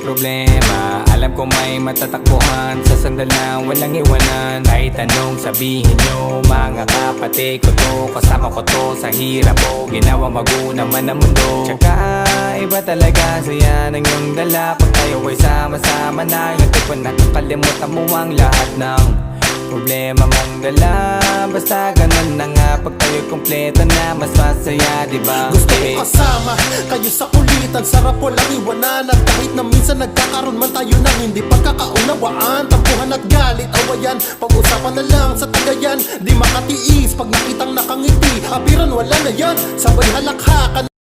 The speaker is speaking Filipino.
problema. Alam ko may matatakbuhan sa sandalang walang iwanan. Kahit anong sabihin nyo, mga kapatid ko to, kasama ko to sa hirap ko, ginawa mago naman ang mundo. Tsaka iba talaga saya ng iyong dala pag tayo ay sama-sama na. Yung tipo nakakalimutan mo ang lahat ng problema mong dala. Basta ganun na nga, pag tayo kompleto na, mas masaya, diba? Gusto ko kasama kayo sa kulitan, sarap walang iwanan. At kahit na minsan nagkakaroon man tayo ng hindi pagkakaunawaan, tampuhan at galit, awayan, pag-usapan na lang sa tagayan. Di makatiis pag nakitang nakangiti, apiran wala na yan, sabay halakhakan.